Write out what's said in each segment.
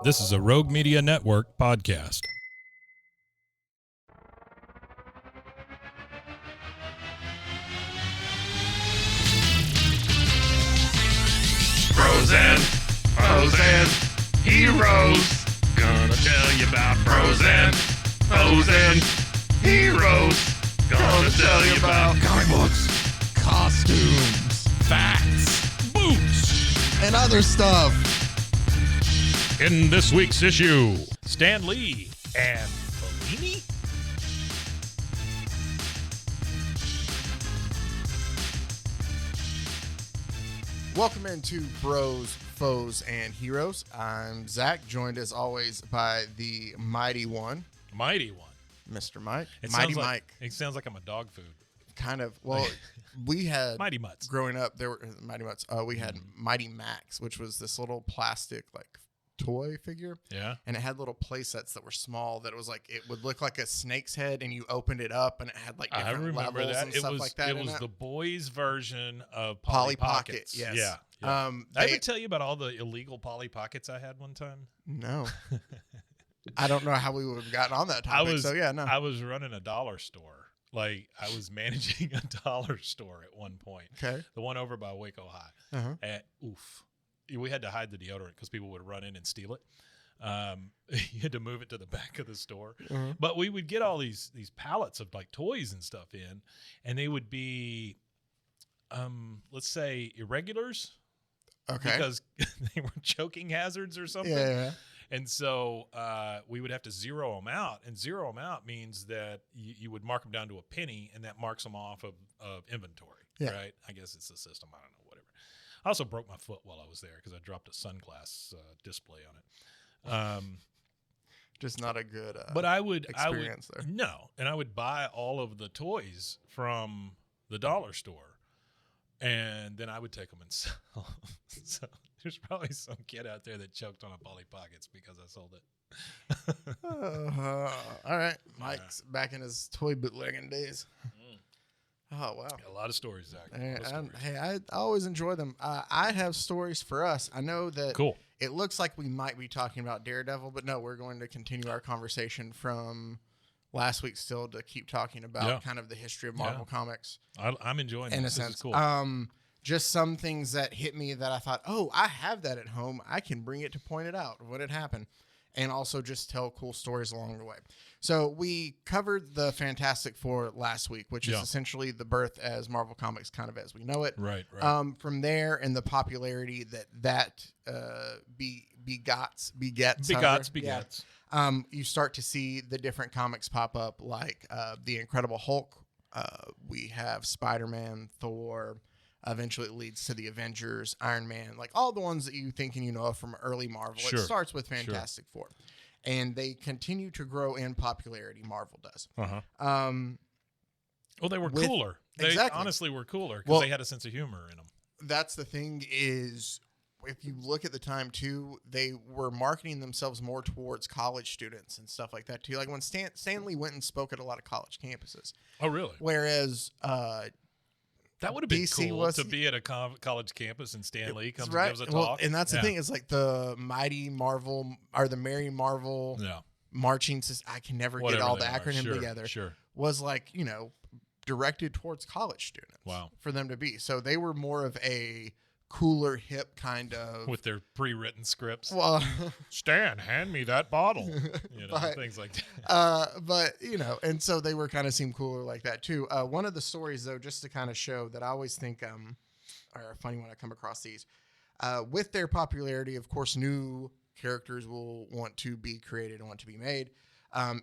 This is a Rogue Media Network podcast. Bros and heroes. Gonna tell you about bros and heroes. Gonna tell you about comic books, costumes, facts, Boots! and other stuff. In this week's issue, Stan Lee and Fellini? Welcome into Bros, Foes, and Heroes. I'm Zach, joined as always by the mighty one, Mighty one. Mr. Mike. It Mighty sounds like, Mike. It sounds like I'm a dog food. Kind of. Well, we had Mighty Mutts. growing up. There were Mighty Mutts. We had Mighty Max, which was this little plastic toy figure. Yeah. And it had little play sets that were small. That it was like it would look like a snake's head, and you opened it up, and it had like I different remember levels that. and It stuff was like that. it was the boys' version of Polly Polly Pocket. Pockets. Yes. Yeah. I ever tell you about all the illegal Polly Pockets I had one time? No. I don't know how we would have gotten on that topic. I was running a dollar store. Like, I was managing a dollar store at one point. Okay. The one over by Waco High. Uh-huh. And, we had to hide the deodorant because people would run in and steal it. You had to move it to the back of the store. Uh-huh. But we would get all these pallets of like toys and stuff in, and they would be, let's say, irregulars. Okay. Because they were choking hazards or something. Yeah. And so we would have to zero them out. And zero them out means that you would mark them down to a penny, and that marks them off of inventory. Yeah. Right? I guess it's a system. I don't know, whatever. I also broke my foot while I was there because I dropped a sunglass display on it. Just not a good But I would experience there. No. And I would buy all of the toys from the dollar store, and then I would take them and sell them. So there's probably some kid out there that choked on a Polly Pockets because I sold it. All right. Mike's back in his toy bootlegging days. Oh, wow. A lot of stories, Zach. A lot of stories. Hey, I always enjoy them. I have stories for us. I know that Cool. it looks like we might be talking about Daredevil, but no, we're going to continue our conversation from last week still to keep talking about kind of the history of Marvel Comics. I'm enjoying in this. a sense. This is cool. Just some things that hit me that I thought, oh, I have that at home. I can bring it to point it out what had happened, and also just tell cool stories along the way. So we covered the Fantastic Four last week, which is essentially the birth as Marvel Comics kind of as we know it. Right. From there, and the popularity that begets. You start to see the different comics pop up, like the Incredible Hulk. We have Spider-Man, Thor. Eventually, it leads to the Avengers, Iron Man, like all the ones that you think and you know of from early Marvel. Sure. It starts with Fantastic Four, and they continue to grow in popularity. Marvel does. Well, they were cooler. They honestly were cooler because they had a sense of humor in them. That's the thing is, if you look at the time too, they were marketing themselves more towards college students and stuff like that too. Like when Stan Lee went and spoke at a lot of college campuses. Oh, really? Whereas that would have been DC cool to be at a college campus and Stan Lee comes and gives a talk. Well, and that's the thing is like the Mighty Marvel or the Merry Marvel marching system. I can never get all the acronym together. Sure. Was like, directed towards college students. Wow. For them to be. So they were more of a cooler, hip kind of with their pre-written scripts. Well, Stan, hand me that bottle. Things like that. And so they were kind of seemed cooler like that too. One of the stories though, just to kind of show that I always think are funny when I come across these. With their popularity, of course, new characters will want to be created and want to be made.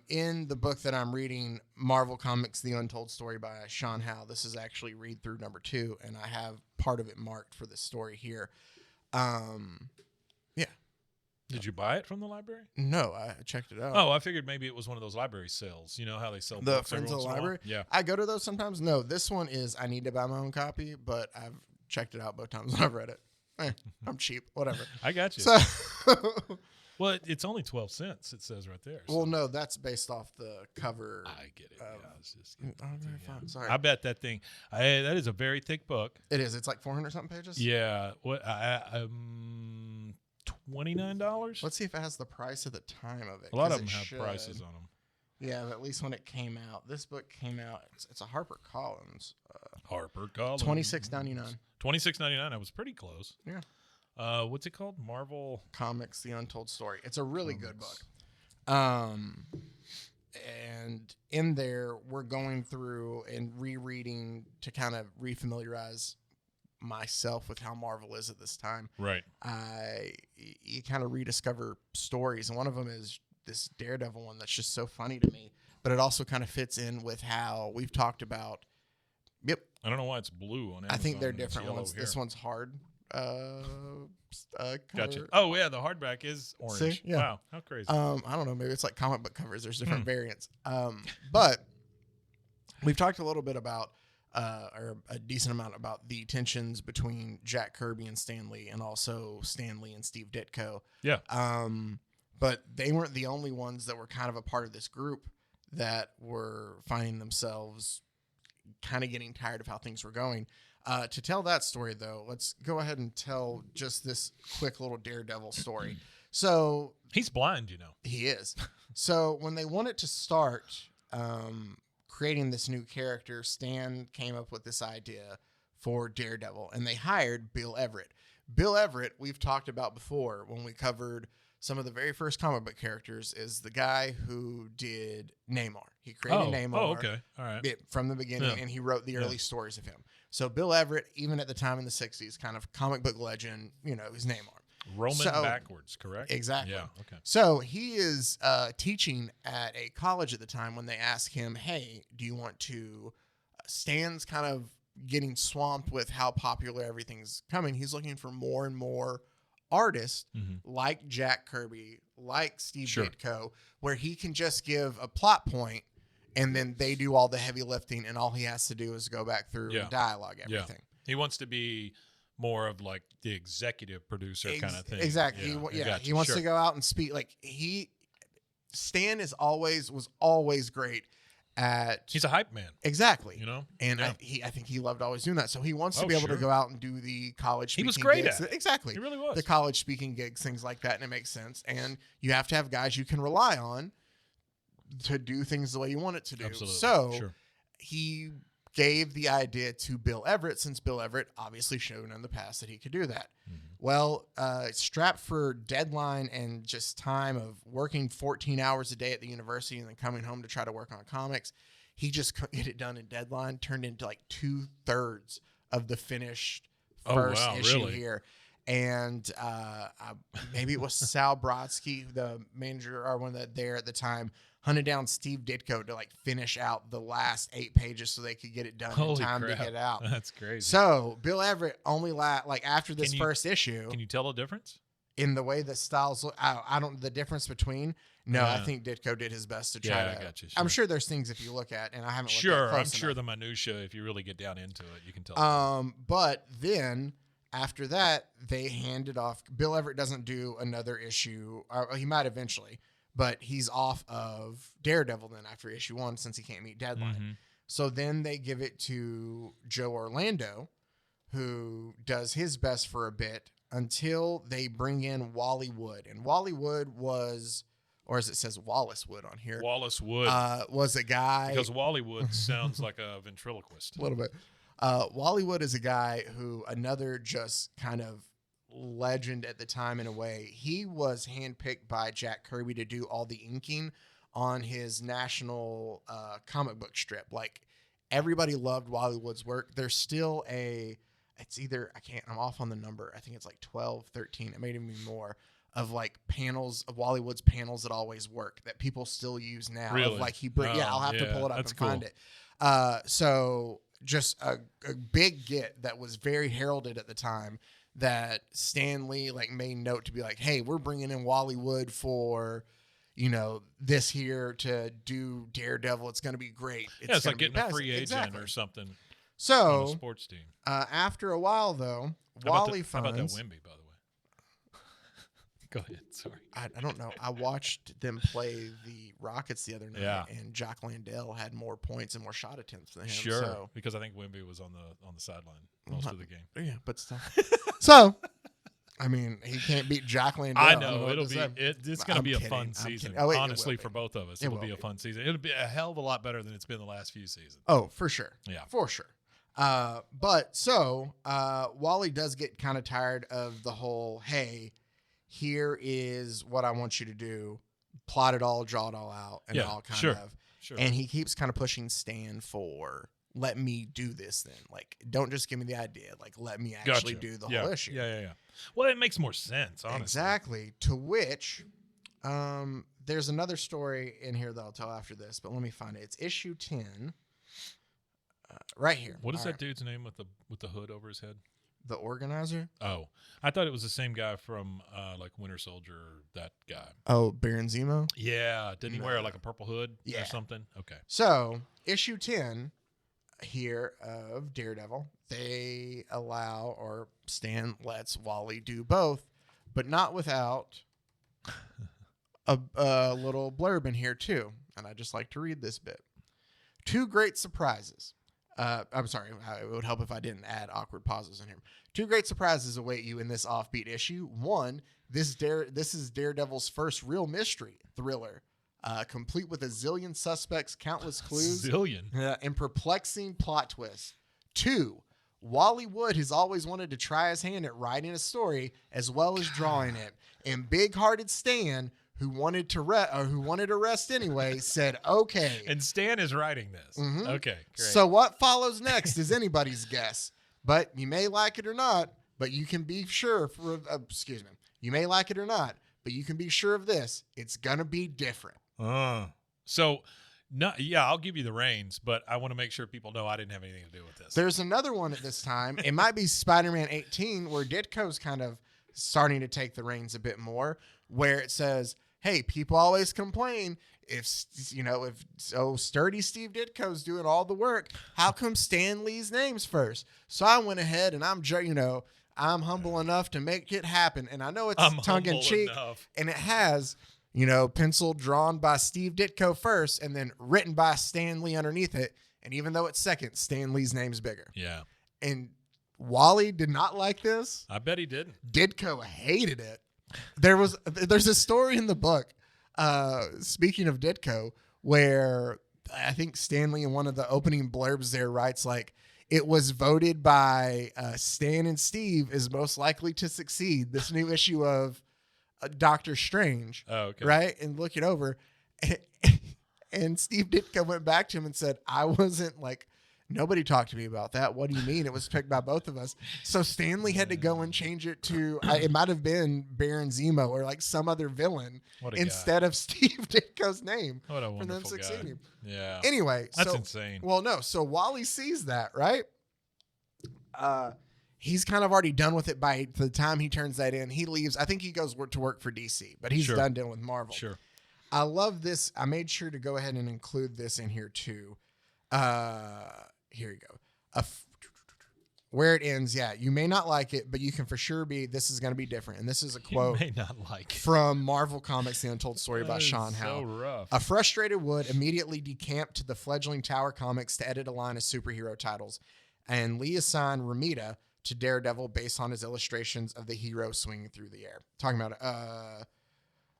In the book that I'm reading, Marvel Comics: The Untold Story by Sean Howe. This is actually read through number 2, and I have part of it marked for this story here. Did you buy it from the library? No, I checked it out. Oh, I figured maybe it was one of those library sales. You know how they sell the books Friends of the Library? Yeah. I go to those sometimes. No, this one is I need to buy my own copy, but I've checked it out both times when I've read it. I'm cheap, whatever. I got you. So well, it's only 12 cents, it says right there. So. Well, no, that's based off the cover. I get it. Sorry. I bet that thing, that is a very thick book. It is. It's like 400 something pages. Yeah. What? $29. Let's see if it has the price at the time of it. A lot 'cause of them it have should. prices on them. Yeah, but at least when it came out, this book came out. It's a HarperCollins. HarperCollins. $26.99. $26.99. That was pretty close. Yeah. What's it called? Marvel Comics: The Untold Story. It's a really good book. And in there, we're going through and rereading to kind of refamiliarize myself with how Marvel is at this time. Right. You kind of rediscover stories, and one of them is this Daredevil one that's just so funny to me. But it also kind of fits in with how we've talked about. Yep. I don't know why it's blue on Amazon. I think they're and it's different yellow ones. here. This one's hard. Gotcha. Cover. Oh yeah, the hardback is orange. See? Yeah. Wow, how crazy. I don't know. Maybe it's like comic book covers. There's different variants. But we've talked a little bit about, or a decent amount about the tensions between Jack Kirby and Stan Lee, and also Stan Lee and Steve Ditko. Yeah. But they weren't the only ones that were kind of a part of this group that were finding themselves kind of getting tired of how things were going. To tell that story, though, let's go ahead and tell just this quick little Daredevil story. So He's blind, you know. he is. So when they wanted to start creating this new character, Stan came up with this idea for Daredevil, and they hired Bill Everett. Bill Everett, we've talked about before when we covered some of the very first comic book characters, is the guy who did Namor. He created Namor. Oh, okay. All right. From the beginning, and he wrote the early stories of him. So Bill Everett, even at the time in the 60s, kind of comic book legend, is Namor. Roman backwards, correct? Exactly. Yeah, okay. So he is teaching at a college at the time when they ask him, hey, do you want to... Stan's kind of getting swamped with how popular everything's coming. He's looking for more and more artists like Jack Kirby, like Steve Ditko, where he can just give a plot point and then they do all the heavy lifting, and all he has to do is go back through and dialogue everything. Yeah. He wants to be more of like the executive producer kind of thing. Exactly. He wants to go out and speak. Like Stan was always great at. He's a hype man. Exactly. And I think he loved always doing that. So he wants to be able to go out and do the college speaking gigs. He was great gigs. at it. Exactly. He really was. The college speaking gigs, things like that, and it makes sense. And you have to have guys you can rely on to do things the way you want it to do. Absolutely. So he gave the idea to Bill Everett, since Bill Everett obviously shown in the past that he could do that. Well, strapped for deadline and just time of working 14 hours a day at the university and then coming home to try to work on comics, he just couldn't get it done in deadline, turned into like 2/3 of the finished first issue here. And maybe it was Sal Brodsky, the manager or one that there at the time, hunted down Steve Ditko to like finish out the last 8 pages so they could get it done in time to get it out. That's crazy. So Bill Everett only after this first issue. Can you tell the difference in the way the styles look? I don't. The difference between. No, I think Ditko did his best to try to. I got you, I'm sure there's things if you look at, and I haven't. Looked at I'm close sure enough. the minutia, if you really get down into it, you can tell. But then after that, they handed off. Bill Everett doesn't do another issue. Or he might eventually, but he's off of Daredevil then after issue 1 since he can't meet deadline. So then they give it to Joe Orlando, who does his best for a bit until they bring in Wally Wood. And Wally Wood was, or as it says, Wallace Wood on here. Wallace Wood was a guy. Because Wally Wood sounds like a ventriloquist. A little bit. Wally Wood is a guy who, another just kind of legend at the time in a way. He was handpicked by Jack Kirby to do all the inking on his national comic book strip. Like, everybody loved Wally Wood's work. There's still I'm off on the number. I think it's like 12, 13. It may even be more of like panels of Wally Wood's panels that always work that people still use now. Really? Of like I'll have to pull it up and find it. So just a big get that was very heralded at the time, that Stan Lee like made note to be like, hey, we're bringing in Wally Wood for, this here to do Daredevil. It's going to be great. It's like getting a free agent or something. So on a sports team. After a while though, Wally finds. How about that Wemby, by the way? Go ahead. Sorry. I don't know. I watched them play the Rockets the other night, and Jock Landale had more points and more shot attempts than him. Sure, because I think Wemby was on the sideline most of the game. Yeah, but still. So I mean, he can't beat Jack Landau. I don't know what it'll to be. say. It's going to I'm be a kidding. fun I'm season. kidding. Oh, it will Honestly, be. for both of us, It it'll will be a be. fun season. It'll be a hell of a lot better than it's been the last few seasons. Oh, for sure. Yeah. For sure. Wally does get kind of tired of the whole, hey, here is what I want you to do. Plot it all, draw it all out, and all kind of. Sure. And he keeps kind of pushing Stan for, let me do this then. Like, don't just give me the idea. Like, let me actually do the whole issue. Yeah. Well, it makes more sense, honestly. Exactly. To which, there's another story in here that I'll tell after this, but let me find it. It's issue 10, right here. What is All that right. dude's name with the hood over his head? The organizer? Oh, I thought it was the same guy from like Winter Soldier. That guy. Oh, Baron Zemo? Yeah, didn't he wear No. like a purple hood Yeah. or something? Okay. So, issue 10 here of Daredevil, they allow, or Stan lets Wally do both, but not without a little blurb in here too. And I just like to read this bit. 2 great surprises. I'm sorry, it would help if I didn't add awkward pauses in here. 2 great surprises await you in this offbeat issue. 1, this is Daredevil's first real mystery thriller, complete with a zillion suspects, countless clues, and perplexing plot twists. 2, Wally Wood has always wanted to try his hand at writing a story as well as drawing it, and big-hearted Stan, who wanted to rest anyway, said okay. And Stan is writing this. Mhm. Okay, great. So what follows next is anybody's guess, but you may like it or not. But you can be sure. You may like it or not, but you can be sure of this: it's gonna be different. So, I'll give you the reins, but I want to make sure people know I didn't have anything to do with this. There's another one at this time. It might be Spider-Man 18, where Ditko's kind of starting to take the reins a bit more, where it says, hey, people always complain if sturdy Steve Ditko's doing all the work, how come Stan Lee's name's first? So I went ahead and I'm humble enough to make it happen. And I know it's tongue in cheek, and it has, pencil drawn by Steve Ditko first and then written by Stan Lee underneath it. And even though it's second, Stan Lee's name's bigger. Yeah. And Wally did not like this. I bet he didn't. Ditko hated it. There's a story in the book, speaking of Ditko, where I think Stanley in one of the opening blurbs there writes like, it was voted by Stan and Steve is most likely to succeed. This new issue of Doctor Strange. Oh, okay. Right? And look it over. And Steve Ditko went back to him and said, I wasn't like, nobody talked to me about that. What do you mean? It was picked by both of us. So Stanley had to go and change it to, it might have been Baron Zemo or like some other villain instead of Steve Ditko's name What a for them wonderful succeeding. guy. Yeah. Anyway. That's insane. Well, no. So Wally sees that, right? He's kind of already done with it by the time he turns that in. He leaves. I think he goes to work for DC, but he's done dealing with Marvel. Sure. I love this. I made sure to go ahead and include this in here too. Here you go. Where it ends, yeah, you may not like it, but you can for sure this is going to be different. And this is a quote You may not like it. from Marvel Comics, The Untold Story by Sean So Howe. rough. A frustrated Wood immediately decamped to the fledgling Tower Comics to edit a line of superhero titles, and Lee assigned Ramita to Daredevil based on his illustrations of the hero swinging through the air. Talking about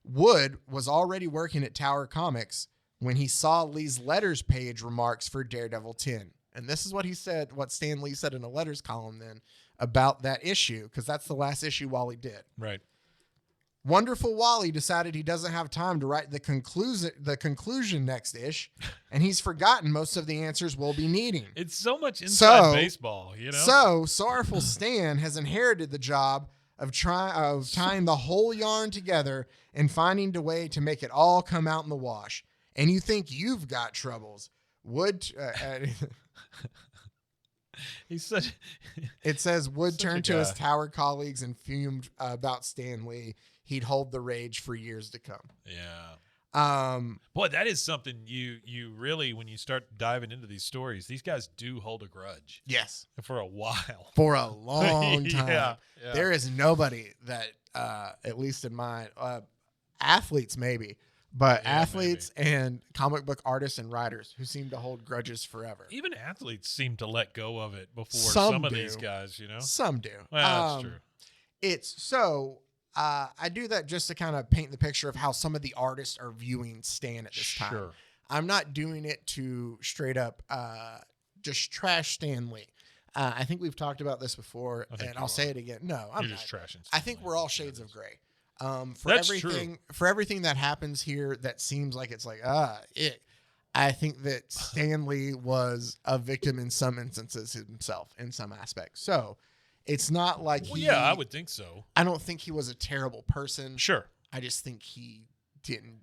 Wood was already working at Tower Comics when he saw Lee's letters page remarks for Daredevil 10. And this is what he said, what Stan Lee said in a letters column then about that issue, because that's the last issue Wally did. Right. Wonderful Wally decided he doesn't have time to write the conclusion next ish, and he's forgotten most of the answers we'll be needing. It's so much inside baseball, So sorrowful Stan has inherited the job of tying the whole yarn together and finding a way to make it all come out in the wash. And you think you've got troubles. He's such. It says Wood Such turned a to his guy. Tower colleagues and fumed about Stan Lee. He'd hold the rage for years to come. Yeah. Boy, that is something you really, when you start diving into these stories, these guys do hold a grudge. Yes. For a while. For a long time. Yeah. There is nobody that, at least in my athletes maybe, but athletes and comic book artists and writers who seem to hold grudges forever. Even athletes seem to let go of it before Some some of do. these guys, Some do. Well, that's true. It's so I do that just to kind of paint the picture of how some of the artists are viewing Stan at this time. Sure. I'm not doing it to straight up just trash Stan Lee. I think we've talked about this before, and I'll say it again. No, I'm You're not. just trashing I Stan think Lee. we're all shades of gray. For That's everything true. for everything that happens here that seems like it's like I think that Stan Lee was a victim in some instances himself in some aspects. So it's not like Well, yeah, I would think so. I don't think he was a terrible person. Sure. I just think he didn't.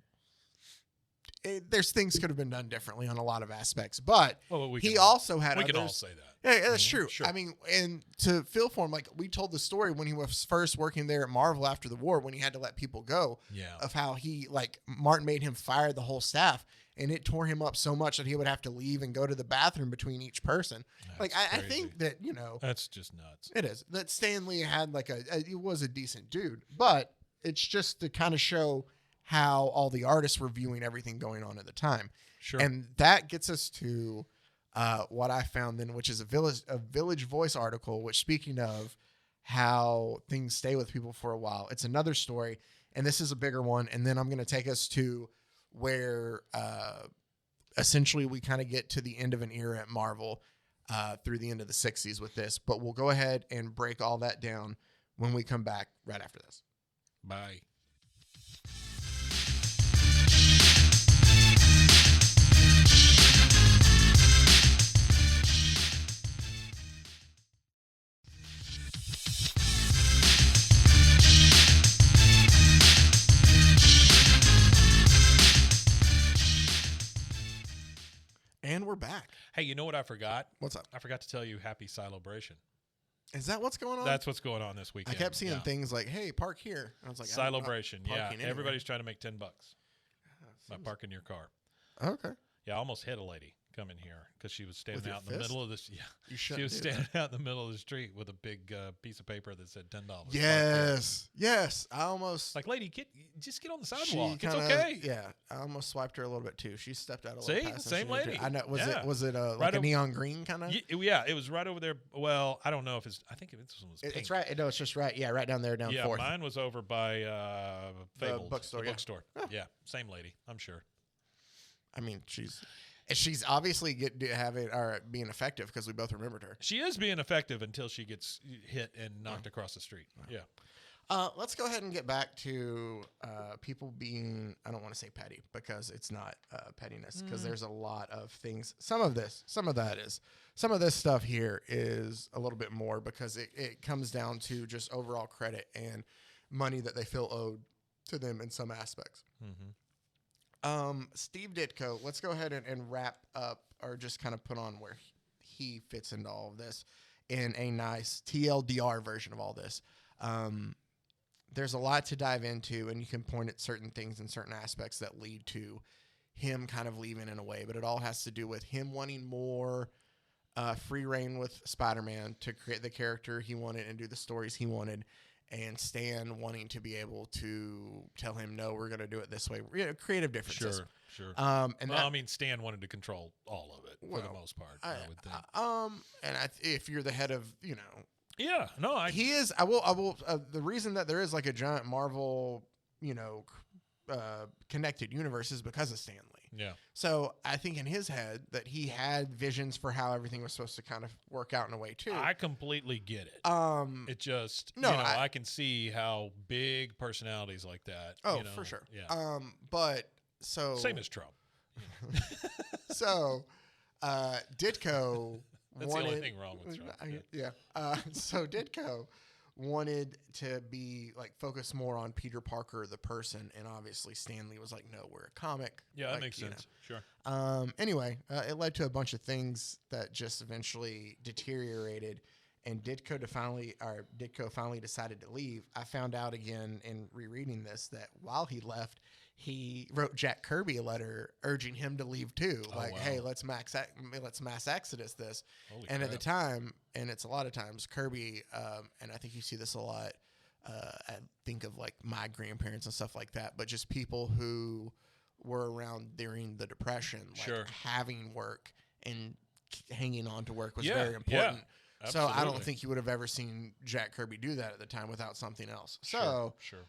There's things could have been done differently on a lot of aspects, but he also had. We others. can all say that. Yeah, that's true. Sure. I mean, and to fill for him, like we told the story when he was first working there at Marvel after the war, when he had to let people go, of how he like Martin made him fire the whole staff, and it tore him up so much that he would have to leave and go to the bathroom between each person. That's I think that that's just nuts. It is that Stan Lee had like he was a decent dude, but it's just to kind of show how all the artists were viewing everything going on at the time. Sure. And that gets us to what I found then, which is a Village Voice article, which speaking of how things stay with people for a while, it's another story, and this is a bigger one. And then I'm going to take us to where essentially we kind of get to the end of an era at Marvel through the end of the 60s with this. But we'll go ahead and break all that down when we come back right after this. Bye. And we're back. Hey, you know what I forgot? What's up? I forgot to tell you happy Celebration. Is that what's going on? That's what's going on this weekend. I kept seeing things like, hey, park here. And I was like, Celebration. Yeah. anywhere. Everybody's trying to make $10 by parking your car. Okay. Yeah, I almost hit a lady coming here because she was standing With your out in the fist? middle of this. Yeah, You she was standing out in the middle of the street with a big piece of paper that said $10. Yes. Yes. I almost. Like, lady, just get on the she sidewalk. It's kinda- okay. Yeah. I almost swiped her a little bit too. She stepped out a See? little past. Same lady. I know. Was Yeah. it like Right a neon green kind of? Yeah, it was right over there. Well, I don't know if it's. I think this one was pink. It's right. No, it's just right. Yeah, right down there, down Yeah, Fourth. mine was over by Fabled, bookstore, the yeah. bookstore. Yeah, same lady. I'm sure. I mean, she's obviously being effective because we both remembered her. She is being effective until she gets hit and knocked across the street. Yeah. Let's go ahead and get back to people being, I don't want to say petty because it's not pettiness because there's a lot of things. Some of this stuff here is a little bit more because it comes down to just overall credit and money that they feel owed to them in some aspects. Mm-hmm. Steve Ditko, let's go ahead and wrap up or just kind of put on where he fits into all of this in a nice TLDR version of all this. There's a lot to dive into, and you can point at certain things and certain aspects that lead to him kind of leaving in a way, but it all has to do with him wanting more free reign with Spider-Man to create the character he wanted and do the stories he wanted, and Stan wanting to be able to tell him, no, we're going to do it this way. Creative differences. Sure. And I mean, Stan wanted to control all of it for the most part. I would think. And if you're the head of, Yeah. No. he is. I will. The reason that there is like a giant Marvel, connected universe is because of Stan Lee. Yeah. So I think in his head that he had visions for how everything was supposed to kind of work out in a way too. I completely get it. It just I can see how big personalities like that. Oh, for sure. Yeah. But so Same as Trump. So, Ditko. That's the only thing wrong with Trump. Yeah. So Ditko wanted to be like focus more on Peter Parker the person, and obviously Stan Lee was like, no, we're a comic. Yeah, that makes sense. Sure. Anyway, it led to a bunch of things that just eventually deteriorated, and Ditko finally decided to leave. I found out again in rereading this that while he left, he wrote Jack Kirby a letter urging him to leave too. Hey, let's mass exodus this. Holy and crap. at the time, and it's a lot of times, Kirby, and I think you see this a lot. I think of like my grandparents and stuff like that, but just people who were around during the Depression, like Sure. having work and hanging on to work was Yeah, very important. So I don't Absolutely. think you would have ever seen Jack Kirby do that at the time without something else. Sure, So, sure.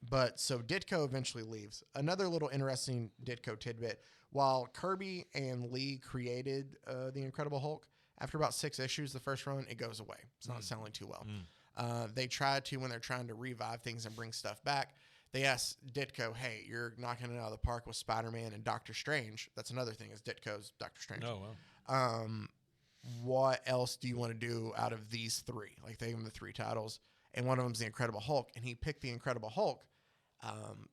but so Ditko eventually leaves. Another little interesting Ditko tidbit: while Kirby and Lee created the Incredible Hulk, after about 6 issues, the first run, it goes away. It's not selling too well. They try to, when they're trying to revive things and bring stuff back, they ask Ditko, "Hey, you're knocking it out of the park with Spider-Man and Doctor Strange." That's another thing, is Ditko's Doctor Strange. Oh, well. What else do you want to do out of these 3? Like, they gave him the 3 titles, and one of them's the Incredible Hulk, and he picked the Incredible Hulk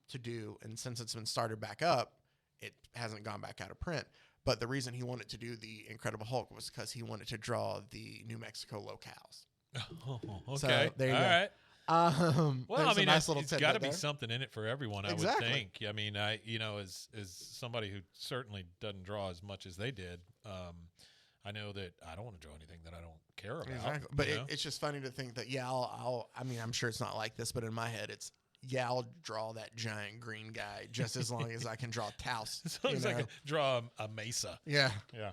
to do. And since it's been started back up, it hasn't gone back out of print. But the reason he wanted to do the Incredible Hulk was because he wanted to draw the New Mexico locales. Oh, okay. So, there you All go. right. Well, I mean, nice little it's got to be there. something in it for everyone, Exactly. I would think. I mean, as somebody who certainly doesn't draw as much as they did, I know that I don't want to draw anything that I don't care about. Exactly. But you know? it's just funny to think that, I mean, I'm sure it's not like this, but in my head, it's, I'll draw that giant green guy just as long as I can draw Taos. As long as I can draw a mesa. Yeah. Yeah.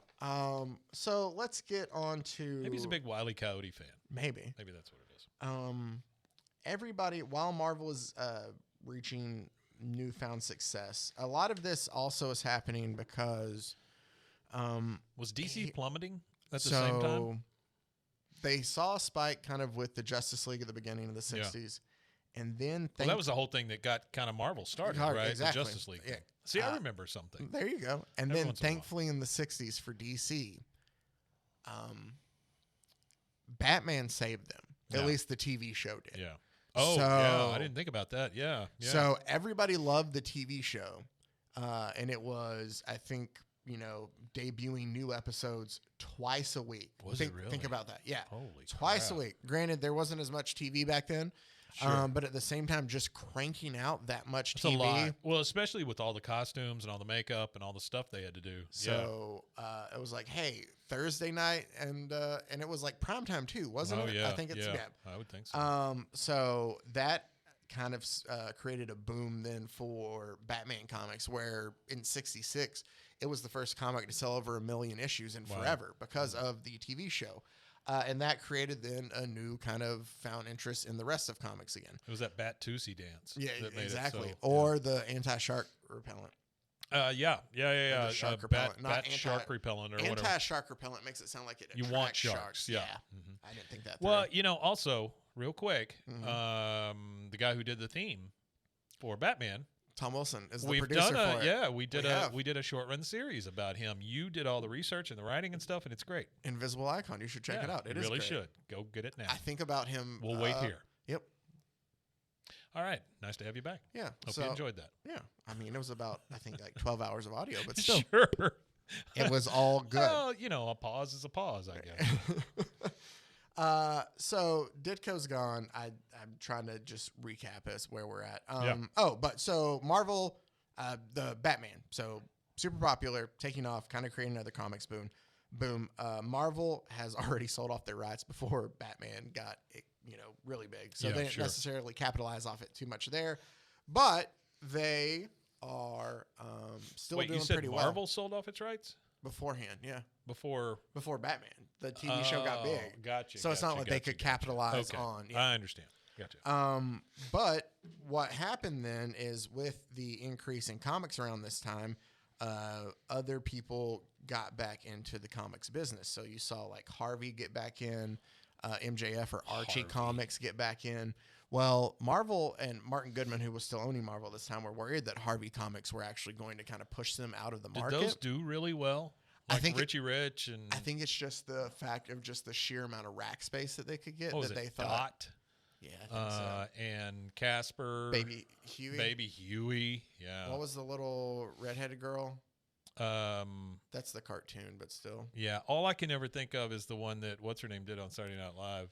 So let's get on to. Maybe he's a big Wile E. Coyote fan. Maybe. Maybe that's what it is. Everybody, while Marvel is reaching newfound success, a lot of this also is happening because. Was DC plummeting at the same time? They saw a spike kind of with the Justice League at the beginning of the 60s. And then Well, that was the whole thing that got kind of Marvel started, right? Exactly. The Justice League. Yeah. Thing. See, I remember something. There you go. And Every then once in a while. thankfully in the 60s for DC, Batman saved them. Yeah. At least the TV show did. Yeah. Oh, yeah. I didn't think about that. Yeah. Yeah. So everybody loved the TV show. And it was, I think, debuting new episodes twice a week. Was it really? Think about that. Yeah. Holy Twice crap. a week. Granted, there wasn't as much TV back then. Sure. But at the same time, just cranking out that much It's TV. a lot. Well, especially with all the costumes and all the makeup and all the stuff they had to do. So it was like, hey, Thursday night, and it was like primetime too, wasn't it? Yeah. I think it's I would think so. So that kind of created a boom then for Batman comics, where in '66 it was the first comic to sell over 1 million issues in forever because of the TV show. And that created then a new kind of found interest in the rest of comics again. It was that Bat-Tusi dance. Yeah, that made exactly. It so, or the anti-shark repellent. Yeah. The shark repellent. Not shark repellent or whatever. Anti-shark repellent makes it sound like it You attracts want sharks. Yeah. I didn't think that Well, through. also, real quick, the guy who did the theme for Batman, Tom Wilson is the we've producer done for it. yeah, we did have. a short run series about him. You did all the research and the writing and stuff, and it's great. Invisible Icon. You should check it out. It you is really great. should go get it now. I think about him. We'll wait here. Yep. All right, nice to have you back. Yeah. Hope so, you enjoyed that. Yeah. I mean, it was about, I think, like 12 hours of audio, but still, Sure. it was all good. Well, a pause is a pause, I guess. So Ditko's gone. I'm trying to just recap us where we're at. Yeah. But so Marvel, the Batman, so super popular, taking off, kind of creating another comics boom. Marvel has already sold off their rights before Batman got, really big. So Yeah, they didn't sure. necessarily capitalize off it too much there, but they are still Wait, doing you said pretty Marvel well sold off its rights beforehand. Yeah. before Batman, the TV show got big. Gotcha. So it's not like they could capitalize Okay. on. I understand. Gotcha. But what happened then is with the increase in comics around this time, other people got back into the comics business. So you saw like Harvey get back in, MJF or Archie Comics get back in. Well, Marvel and Martin Goodman, who was still owning Marvel at this time, were worried that Harvey Comics were actually going to kind of push them out of the Did market. those do really well? I Like think Richie Rich and I think it's just the fact of just the sheer amount of rack space that they could get what was that it, they thought. Dot, Yeah, I think so. and Casper, Baby Huey. Baby Huey. Yeah. What was the little redheaded girl? Um, That's the cartoon, but still. yeah. All I can ever think of is the one that what's her name did on Saturday Night Live,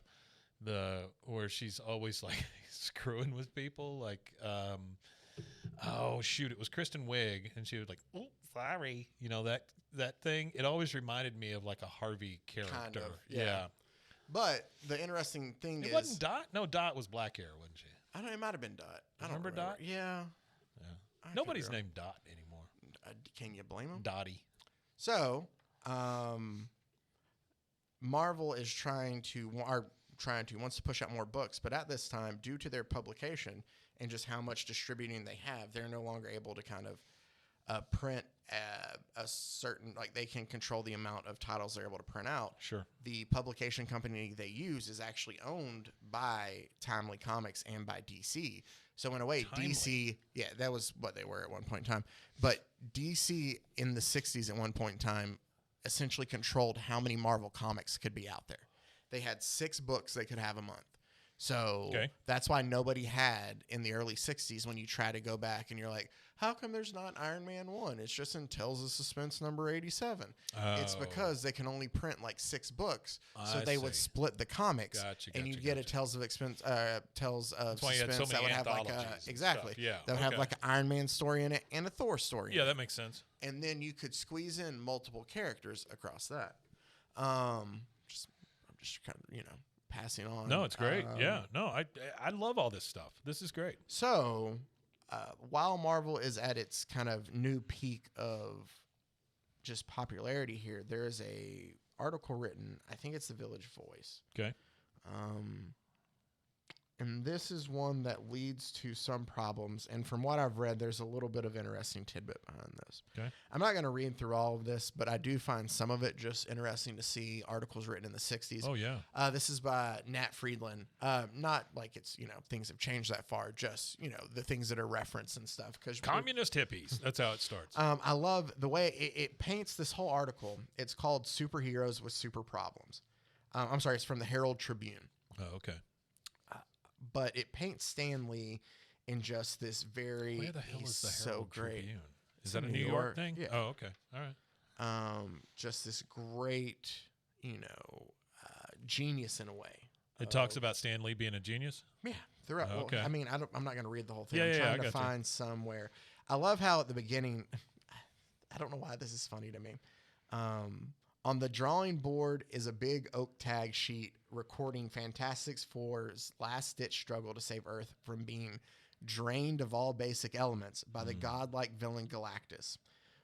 where she's always like screwing with people. Like, oh shoot, it was Kristen Wiig, and she was like, "Oh, sorry," that thing. It always reminded me of like a Harvey character. Kind of, yeah. yeah. But the interesting thing It is, wasn't Dot. No, Dot was black hair, wasn't she? I don't know, it might have been Dot. I don't Remember remember. Dot? Yeah. Yeah. I could Nobody's be wrong. named Dot anymore. Can you blame him? Dottie. So, Marvel is wants to push out more books, but at this time, due to their publication and just how much distributing they have, they're no longer able to kind of print a certain, like they can control the amount of titles they're able to print out. Sure. The publication company they use is actually owned by Timely Comics and by DC. So in a way, Timely. DC, that was what they were at one point in time. But DC in the 60s at one point in time essentially controlled how many Marvel comics could be out there. They had 6 books they could have a month. So that's why nobody had in the early 60s when you try to go back and you're like, how come there's not Iron Man 1? It's just in Tales of Suspense number 87. It's because they can only print like 6 books. So they would split the comics. And you'd get a Tales of Suspense that would have like exactly. Yeah. That would have like an Iron Man story in it and a Thor story in it. Yeah, that makes sense. And then you could squeeze in multiple characters across that. I'm just kind of, passing on. No, it's great. I love all this stuff. This is great. So, while Marvel is at its kind of new peak of just popularity here, there is a article written. I think it's the Village Voice. Okay. And this is one that leads to some problems. And from what I've read, there's a little bit of interesting tidbit behind this. Okay. I'm not going to read through all of this, but I do find some of it just interesting to see articles written in the 60s. Oh, yeah. This is by Nat Friedland. Not like it's, things have changed that far, just, the things that are referenced and stuff. Communist hippies. That's how it starts. I love the way it paints this whole article. It's called Superheroes with Super Problems. I'm sorry, it's from the Herald Tribune. Oh, okay. But it paints Stan Lee in just this very. Where the hell is the so Herald great. Tribune? Is that a New York thing? Yeah. Oh, okay. All right. Just this great, genius in a way. It talks about Stan Lee being a genius? Yeah, throughout. Oh, okay. Well, I mean, I'm not going to read the whole thing. Yeah, I'm yeah, trying I to got you. find somewhere. I love how at the beginning, I don't know why this is funny to me. On the drawing board is a big oak tag sheet recording Fantastic Four's last-ditch struggle to save Earth from being drained of all basic elements by the godlike villain Galactus.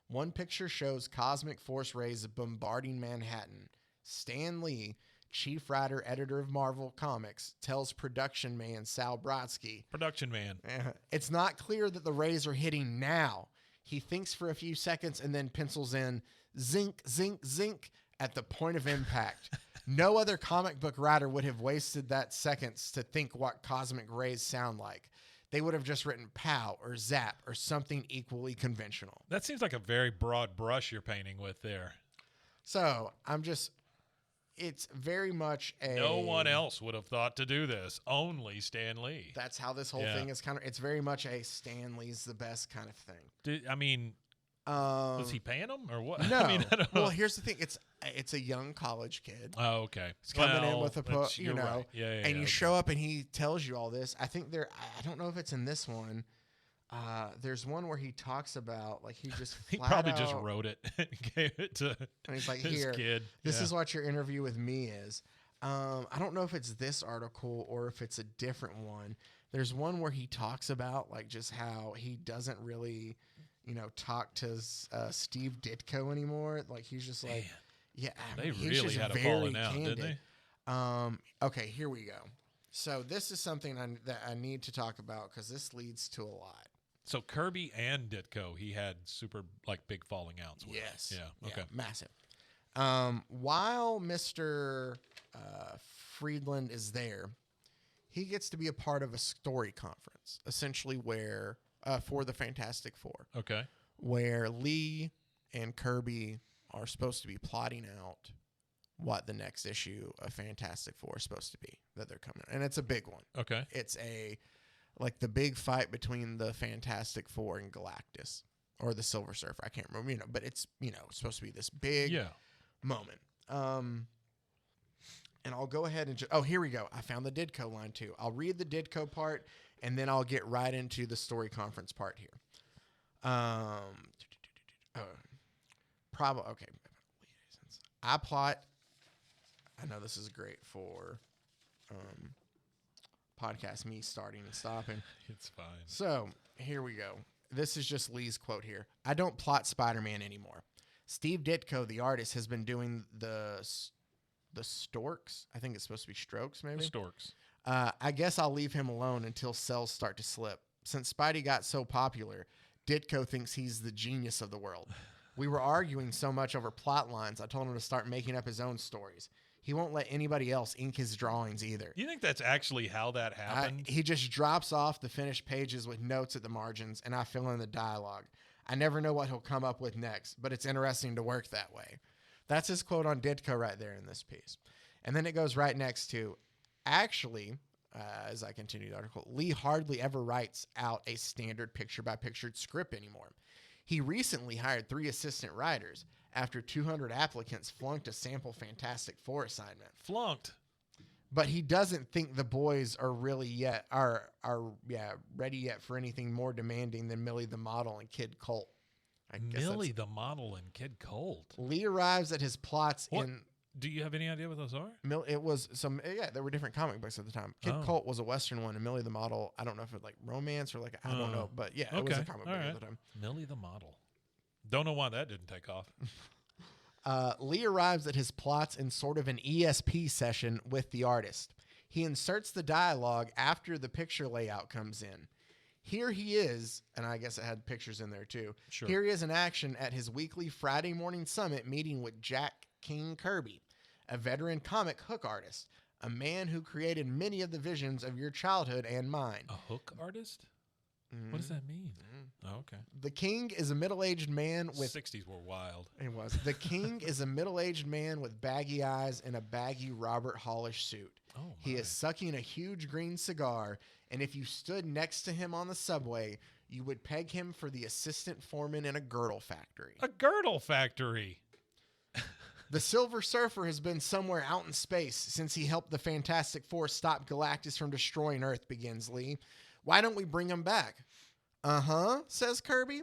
One picture shows cosmic force rays bombarding Manhattan. Stan Lee, chief writer, editor of Marvel Comics, tells production man Sal Brodsky, Production man. it's not clear that the rays are hitting now. He thinks for a few seconds and then pencils in zinc, zinc, zinc at the point of impact. No other comic book writer would have wasted that seconds to think what cosmic rays sound like. They would have just written pow or zap or something equally conventional. That seems like a very broad brush you're painting with there. So it's very much a. No one else would have thought to do this. Only Stan Lee. That's how this whole thing is it's very much a Stan Lee's the best kind of thing. Was he paying them or what? No. I don't know. Well, here's the thing. It's a young college kid. Oh, okay. He's coming in with a you're right. Yeah, and you show up and he tells you all this. I think I don't know if it's in this one. There's one where he talks about like he just he probably just wrote it and gave it to and he's like, his here, kid. This is what your interview with me is. I don't know if it's this article or if it's a different one. There's one where he talks about like just how he doesn't really, talk to Steve Ditko anymore. Like he's just like, they really had a falling out, didn't they? Okay, here we go. So this is something that I need to talk about because this leads to a lot. So Kirby and Ditko, he had super big falling outs with. Yes. Yeah. Okay. Massive. While Mr. Friedland is there, he gets to be a part of a story conference, essentially where for the Fantastic Four. Okay. Where Lee and Kirby are supposed to be plotting out what the next issue of Fantastic Four is supposed to be that they're coming. And it's a big one. Okay. It's the big fight between the Fantastic Four and Galactus or the Silver Surfer. I can't remember, but it's, supposed to be this big moment. And I'll go ahead and here we go. I found the Ditko line too. I'll read the Ditko part and then I'll get right into the story conference part here. Okay. I know this is great for podcast me starting and stopping. It's fine. So here we go. This is just Lee's quote here. I don't plot Spider-Man anymore. Steve Ditko, the artist, has been doing the the Storks. I think it's supposed to be Strokes, maybe. The Storks. I guess I'll leave him alone until cells start to slip. Since Spidey got so popular, Ditko thinks he's the genius of the world. We were arguing so much over plot lines, I told him to start making up his own stories. He won't let anybody else ink his drawings either. You think that's actually how that happened? He just drops off the finished pages with notes at the margins, and I fill in the dialogue. I never know what he'll come up with next, but it's interesting to work that way. That's his quote on Ditko right there in this piece. And then it goes right next to, actually, as I continue the article, Lee hardly ever writes out a standard picture-by-picture script anymore. He recently hired 3 assistant writers after 200 applicants flunked a sample Fantastic Four assignment. Flunked. But he doesn't think the boys are really yet ready yet for anything more demanding than Millie the Model and Kid Colt. Millie the Model and Kid Colt. Lee arrives at his plots in. Do you have any idea what those are? It was some, there were different comic books at the time. Kid Colt was a Western one, and Millie the Model, I don't know if it was like romance or like, I don't know, but yeah, it was a comic book at the time. Millie the Model. Don't know why that didn't take off. Lee arrives at his plots in sort of an ESP session with the artist. He inserts the dialogue after the picture layout comes in. Here he is, and I guess it had pictures in there too. Sure. Here he is in action at his weekly Friday morning summit meeting with Jack King Kirby, a veteran comic hook artist, a man who created many of the visions of your childhood and mine. A hook artist? What does that mean? Oh, okay. The King is a middle-aged man with... 60s were wild. It was. The King is a middle-aged man with baggy eyes and a baggy Robert Hollish suit. Oh, he is sucking a huge green cigar, and if you stood next to him on the subway, you would peg him for the assistant foreman in a girdle factory. A girdle factory. The Silver Surfer has been somewhere out in space since he helped the Fantastic Four stop Galactus from destroying Earth, begins Lee. Why don't we bring him back? Says Kirby.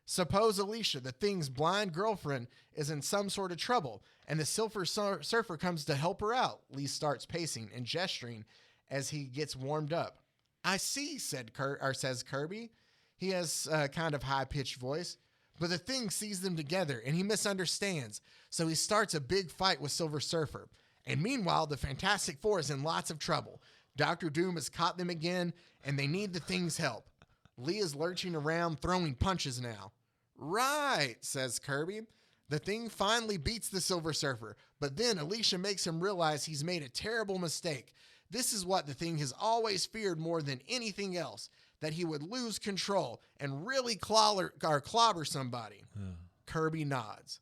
Suppose Alicia, the Thing's blind girlfriend, is in some sort of trouble, and the Silver Surfer comes to help her out. Lee starts pacing and gesturing as he gets warmed up. I see, says Kirby. He has a kind of high-pitched voice. But the Thing sees them together, and he misunderstands, so he starts a big fight with Silver Surfer. And meanwhile, the Fantastic Four is in lots of trouble. Dr. Doom has caught them again, and they need the Thing's help. Lee is lurching around, throwing punches now. Right, says Kirby. The Thing finally beats the Silver Surfer, but then Alicia makes him realize he's made a terrible mistake. This is what the Thing has always feared more than anything else, that he would lose control and really clobber somebody. Kirby nods.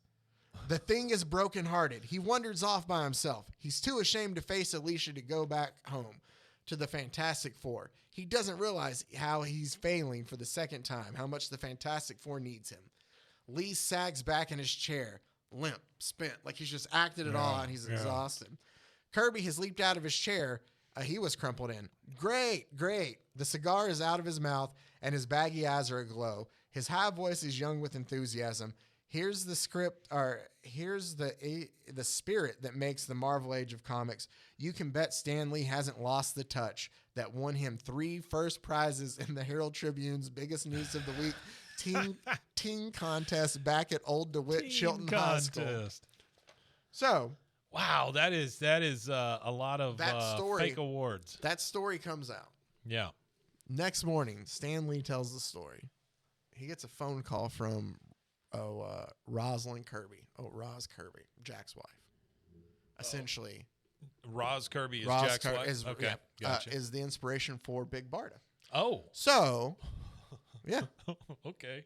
The Thing is brokenhearted. He wanders off by himself. He's too ashamed to face Alicia to go back home to the Fantastic Four. He doesn't realize how he's failing for the second time, how much the Fantastic Four needs him. Lee sags back in his chair, limp, spent, like he's just acted it all and he's exhausted. Kirby has leaped out of his chair. He was crumpled in. Great. The cigar is out of his mouth, and his baggy eyes are aglow. His high voice is young with enthusiasm. Here's the script, or here's the spirit that makes the Marvel Age of Comics. You can bet Stan Lee hasn't lost the touch that won him 3 first prizes in the Herald Tribune's biggest news of the week teen contest back at Old DeWitt Chilton High School. So, wow, that is a lot of fake awards. That story comes out. Yeah. Next morning, Stan Lee tells the story. He gets a phone call from Rosalind Kirby. Roz Kirby, Jack's wife. Essentially, Roz Kirby is Jack's wife. Okay, gotcha. Is the inspiration for Big Barda. Oh, so yeah. Okay.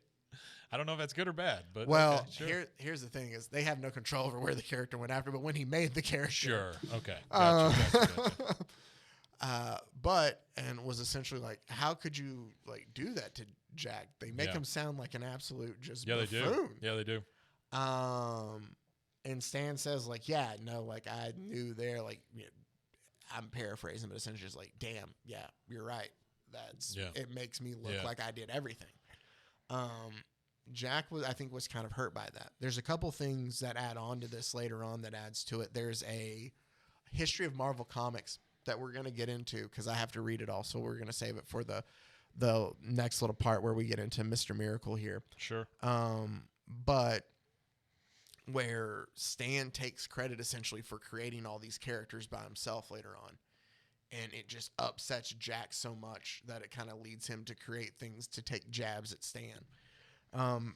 I don't know if that's good or bad, but well, okay, sure. here's the thing: is they have no control over where the character went after, but when he made the character, sure, okay, gotcha. But was essentially like, how could you like do that to Jack? They make him sound like an absolute just buffoon. Yeah, they do. And Stan says like, yeah, no, like I knew there, like I'm paraphrasing, but essentially just like, damn, yeah, you're right. It makes me look like I did everything. Jack I think was kind of hurt by that. There's a couple things that add on to this later on that adds to it. There's a history of Marvel Comics that we're going to get into because I have to read it all. So we're going to save it for the next little part where we get into Mr. Miracle here. Sure. But where Stan takes credit essentially for creating all these characters by himself later on. And it just upsets Jack so much that it kind of leads him to create things to take jabs at Stan.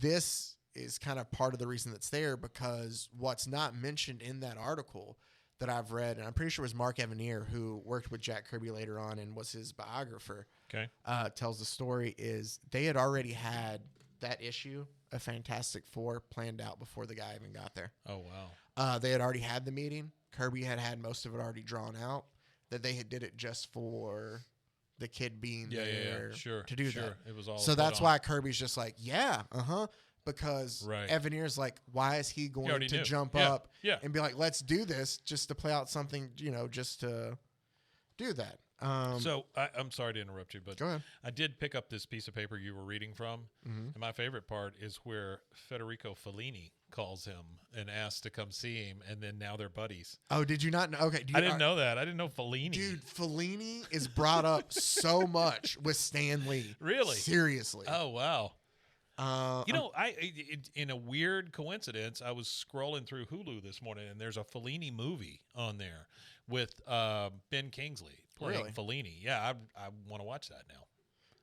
This is kind of part of the reason that's there, because what's not mentioned in that article that I've read, and I'm pretty sure it was Mark Evanier, who worked with Jack Kirby later on and was his biographer, tells the story, is they had already had that issue of Fantastic Four planned out before the guy even got there. Oh, wow. They had already had the meeting. Kirby had most of it already drawn out, that they had did it just for the kid being there to do that. It was all so that's why Kirby's just like, because Right. Evaniers like, why is he going to jump up and be like, let's do this just to play out something, just to do that. So I'm sorry to interrupt you, but Go ahead. I did pick up this piece of paper you were reading from, Mm-hmm. and my favorite part is where Federico Fellini calls him and asks to come see him, and then now they're buddies. Oh, did you not know? Okay. I didn't know that. I didn't know Fellini. Dude, Fellini is brought up so much with Stan Lee. Really? Seriously. Oh, wow. Uh, In a weird coincidence, I was scrolling through Hulu this morning, and there's a Fellini movie on there with Ben Kingsley playing Really? Fellini. Yeah, I want to watch that now.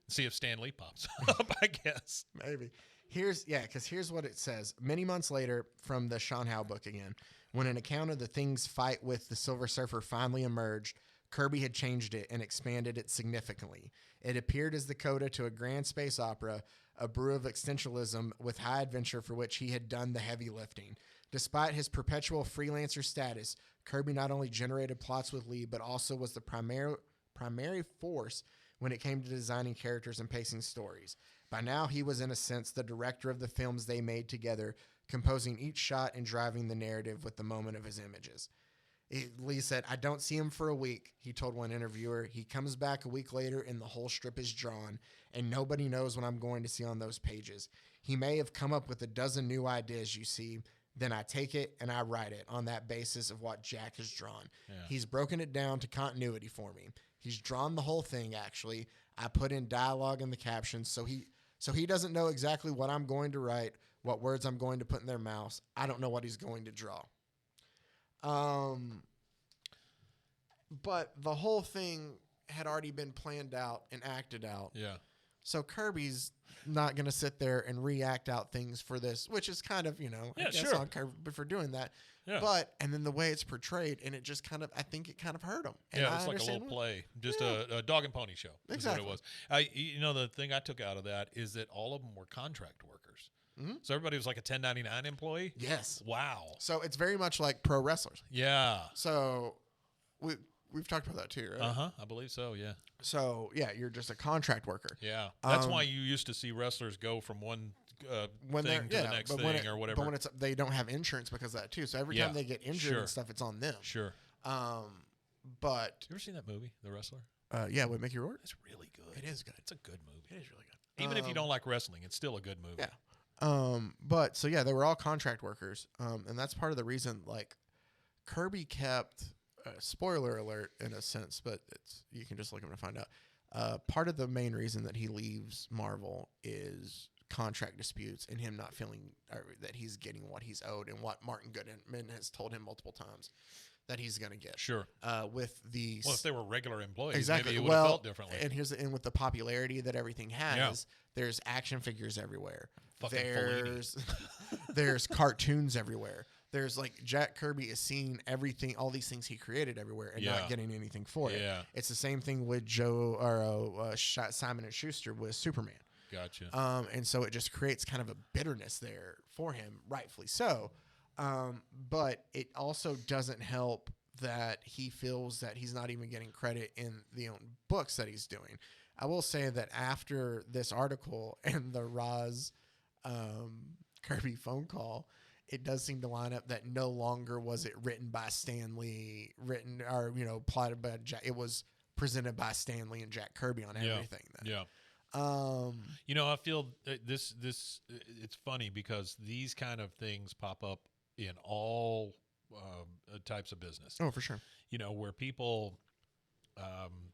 See if Stan Lee pops up, I guess. Maybe. Because here's what it says. Many months later, from the Sean Howe book again, when an account of the Thing's fight with the Silver Surfer finally emerged, Kirby had changed it and expanded it significantly. It appeared as the coda to a grand space opera, a brew of existentialism with high adventure for which he had done the heavy lifting. Despite his perpetual freelancer status, Kirby not only generated plots with Lee, but also was the primary force when it came to designing characters and pacing stories. By now, he was in a sense the director of the films they made together, composing each shot and driving the narrative with the moment of his images. Lee said, I don't see him for a week, he told one interviewer. He comes back a week later and the whole strip is drawn, and nobody knows what I'm going to see on those pages. He may have come up with a dozen new ideas, you see. Then I take it and I write it on that basis of what Jack has drawn. Yeah. He's broken it down to continuity for me. He's drawn the whole thing, actually. I put in dialogue in the captions, so he doesn't know exactly what I'm going to write, what words I'm going to put in their mouths. I don't know what he's going to draw. But the whole thing had already been planned out and acted out. Yeah. So Kirby's not going to sit there and react out things for this, which is kind of, I guess on Kirby for doing that. Yeah. And then the way it's portrayed, and it just I think it kind of hurt him. And Yeah, it's like a little play, just a dog and pony show. Exactly. Is what it was. The thing I took out of that is that all of them were contract workers. Mm-hmm. So everybody was like a 1099 employee. Yes. Wow. So it's very much like pro wrestlers. Yeah. So we've talked about that too, right? I believe so. Yeah. So yeah, you're just a contract worker. Yeah. That's why you used to see wrestlers go from one thing to the next thing or whatever. But when they don't have insurance because of that too. So every time they get injured and stuff, it's on them. Sure. But you ever seen that movie, The Wrestler? with Mickey Rourke? It's really good. It is good. It's a good movie. It is really good. Even if you don't like wrestling, it's still a good movie. Yeah. But so yeah, they were all contract workers. And that's part of the reason like Kirby kept spoiler alert in a sense, but you can just look him to find out. Part of the main reason that he leaves Marvel is contract disputes and him not feeling that he's getting what he's owed and what Martin Goodman has told him multiple times that he's going to get. Sure. With the if they were regular employees, exactly. maybe it would have felt differently. And with the popularity that everything has, there's action figures everywhere. Fucking There's cartoons everywhere. There's like Jack Kirby is seeing everything, all these things he created everywhere, and not getting anything for it. Yeah. It's the same thing with Simon and Schuster with Superman. Gotcha. And so it just creates kind of a bitterness there for him, rightfully so. But it also doesn't help that he feels that he's not even getting credit in the own books that he's doing. I will say that after this article and the Roz Kirby phone call, it does seem to line up that no longer was it written by Stan Lee, plotted by Jack. It was presented by Stan Lee and Jack Kirby on everything. Yeah. I feel this. It's funny because these kind of things pop up in all types of business. Oh, for sure. Where people,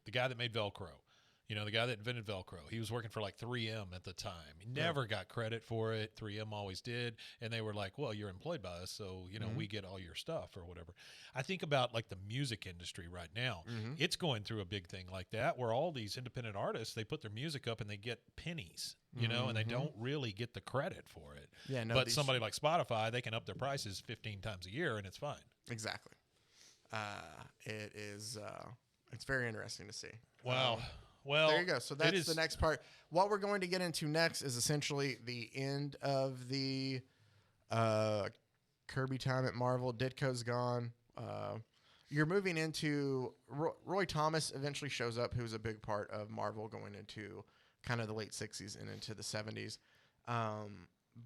the guy that made Velcro, the guy that invented Velcro. He was working for like 3M at the time. He never got credit for it. 3M always did. And they were like, well, you're employed by us, so, we get all your stuff or whatever. I think about like the music industry right now. It's going through a big thing like that where all these independent artists, they put their music up and they get pennies, and they don't really get the credit for it. Yeah, no, but somebody like Spotify, they can up their prices 15 times a year and it's fine. Exactly. It is. It's very interesting to see. Wow. Well, there you go. So that's the next part. What we're going to get into next is essentially the end of the Kirby time at Marvel. Ditko's gone. You're moving into Roy Thomas eventually shows up, who's a big part of Marvel going into kind of the late 60s and into the 70s.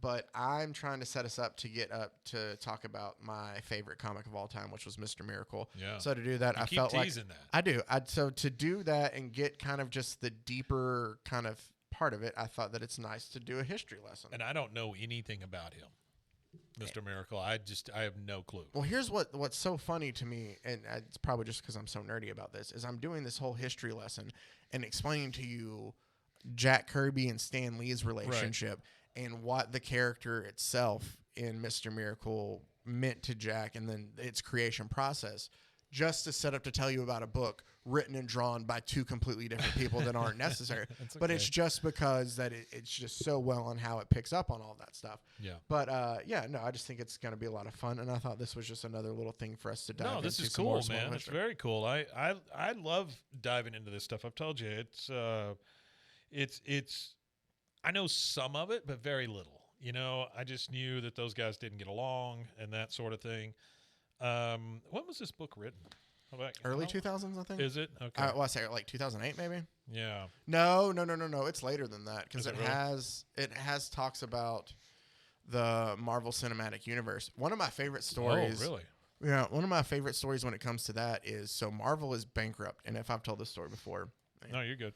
But I'm trying to set us up to get up to talk about my favorite comic of all time, which was Mr. Miracle. Yeah. So to do that, I felt like that. I do. So to do that and get kind of just the deeper kind of part of it, I thought that it's nice to do a history lesson. And I don't know anything about him, Mr. Miracle. I have no clue. Well, here's what's so funny to me, and it's probably just because I'm so nerdy about this, is I'm doing this whole history lesson and explaining to you Jack Kirby and Stan Lee's relationship. Right. And what the character itself in Mr. Miracle meant to Jack and then its creation process, just to set up to tell you about a book written and drawn by two completely different people that aren't necessary. Okay. But it's just because that it's just so well on how it picks up on all that stuff. Yeah. But, I just think it's going to be a lot of fun. And I thought this was just another little thing for us to dive into. No, this is cool, man. It's very cool. I love diving into this stuff. I've told you, it's I know some of it, but very little. I just knew that those guys didn't get along and that sort of thing. When was this book written? Early 2000s, I think. Is it? Okay. Well, I say like 2008, maybe. Yeah. No. It's later than that because it has talks about the Marvel Cinematic Universe. One of my favorite stories. Oh, really? Yeah. One of my favorite stories when it comes to that is Marvel is bankrupt, and if I've told this story before. No, you're good.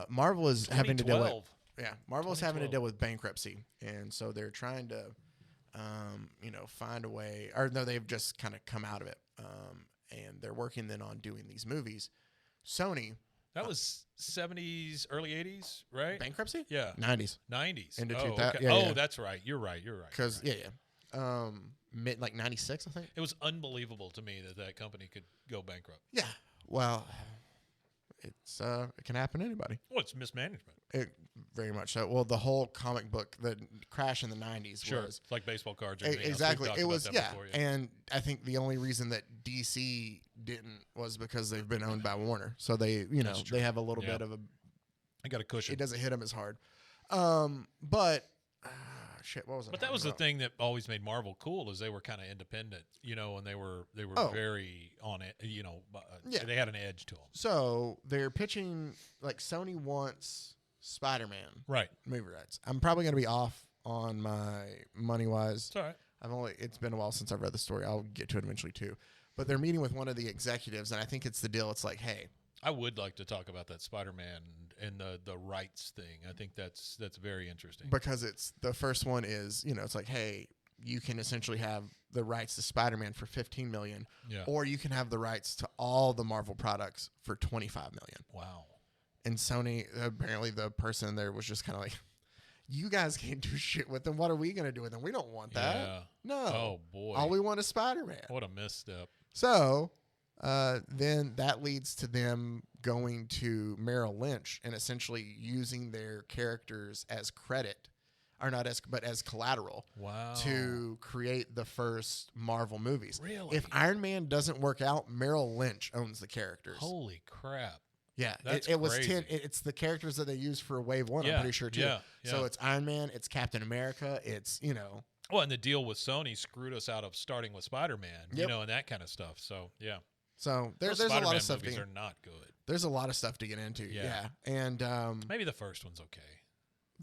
Marvel is having to deal with. Yeah, Marvel is having to deal with bankruptcy, and so they're trying to, find a way. Or no, they've just kind of come out of it, and they're working then on doing these movies. Sony. That was 70s, early 80s, right? Bankruptcy? Yeah. 90s. 90s. Into 2000. Okay. Yeah, that's right. You're right. Because mid 96, I think. It was unbelievable to me that company could go bankrupt. Yeah. Well, it can happen to anybody. Well, it's mismanagement. Very much so. Well, the whole comic book, the crash in the 90s sure. was... It's like baseball cards. Or exactly. It was, before, And I think the only reason that DC didn't was because they've been owned by Warner. So they, they have a little bit of a... I got a cushion. It doesn't hit them as hard. But... shit, what was it? But that was the thing that always made Marvel cool is they were kind of independent, and they were very on it, they had an edge to them. So they're pitching, like Sony wants Spider-Man movie rights. I'm probably going to be off on my money-wise. It's all right. It's been a while since I've read the story. I'll get to it eventually too. But they're meeting with one of the executives, and I think it's the deal. It's like, hey, I would like to talk about that Spider-Man and the rights thing. I think that's very interesting. Because it's the first one is, it's like, hey, you can essentially have the rights to Spider-Man for $15 million, or you can have the rights to all the Marvel products for $25 million. Wow. And Sony, apparently the person there was just kind of like, you guys can't do shit with them. What are we going to do with them? We don't want that. Yeah. No. Oh, boy. All we want is Spider-Man. What a misstep. So... then that leads to them going to Merrill Lynch and essentially using their characters as credit, or not as, but as collateral. Wow. To create the first Marvel movies. Really? If Iron Man doesn't work out, Merrill Lynch owns the characters. Holy crap. Yeah, That's it was crazy. 10. It's the characters that they used for Wave 1, I'm pretty sure, too. Yeah. So it's Iron Man, it's Captain America, it's, Well, and the deal with Sony screwed us out of starting with Spider-Man, and that kind of stuff. So, yeah. So there's a Spider-Man lot of stuff. Movies are not good. There's a lot of stuff to get into. Yeah. And maybe the first one's okay.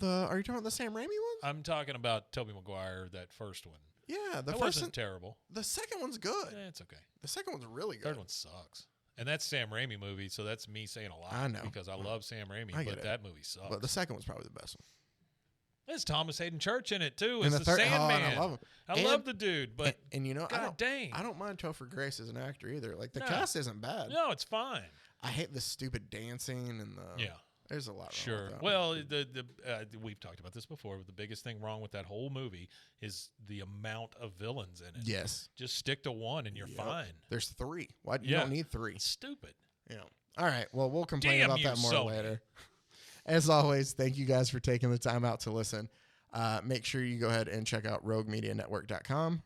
Are you talking about the Sam Raimi one? I'm talking about Tobey Maguire, that first one. Yeah, the first wasn't one terrible. The second one's good. Yeah, it's okay. The second one's really good. Third one sucks. And that's Sam Raimi movie, so that's me saying a lot. I know. Because I love Sam Raimi, but that movie sucks. But the second one's probably the best one. There's Thomas Hayden Church in it too. And It's the Sandman. I love him. I love the dude, but and God dang, I don't mind Topher Grace as an actor either. Like the cast isn't bad. No, it's fine. I hate the stupid dancing and the There's a lot wrong Sure. with that. Well, we've talked about this before. But the biggest thing wrong with that whole movie is the amount of villains in it. Yes. Just stick to one and you're Yep. fine. There's 3. Why you don't need 3? It's stupid. Yeah. All right. Well, we'll complain Damn about you, that more Sony. later. As always, thank you guys for taking the time out to listen. Make sure you go ahead and check out roguemedianetwork.com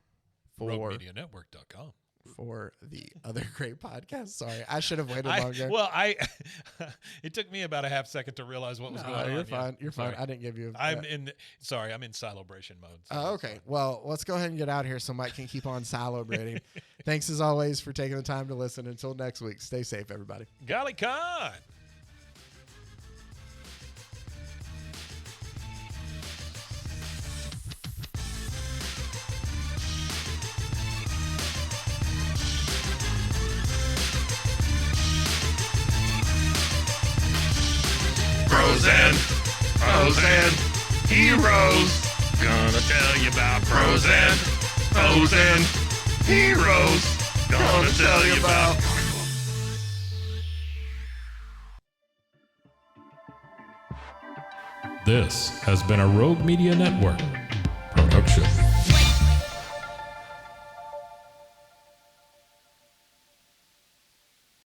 RogueMediaNetwork.com. for the other great podcasts. Sorry, I should have waited longer. It took me about a half second to realize what was going on. You're fine. Yeah. You're fine. I didn't give you. I'm in celebration mode. So Oh, okay. Well, let's go ahead and get out of here so Mike can keep on celebrating. Thanks as always for taking the time to listen. Until next week, stay safe, everybody. Golly con. Frozen heroes. Gonna tell you about Frozen heroes. Gonna tell you about. This has been a Rogue Media Network production.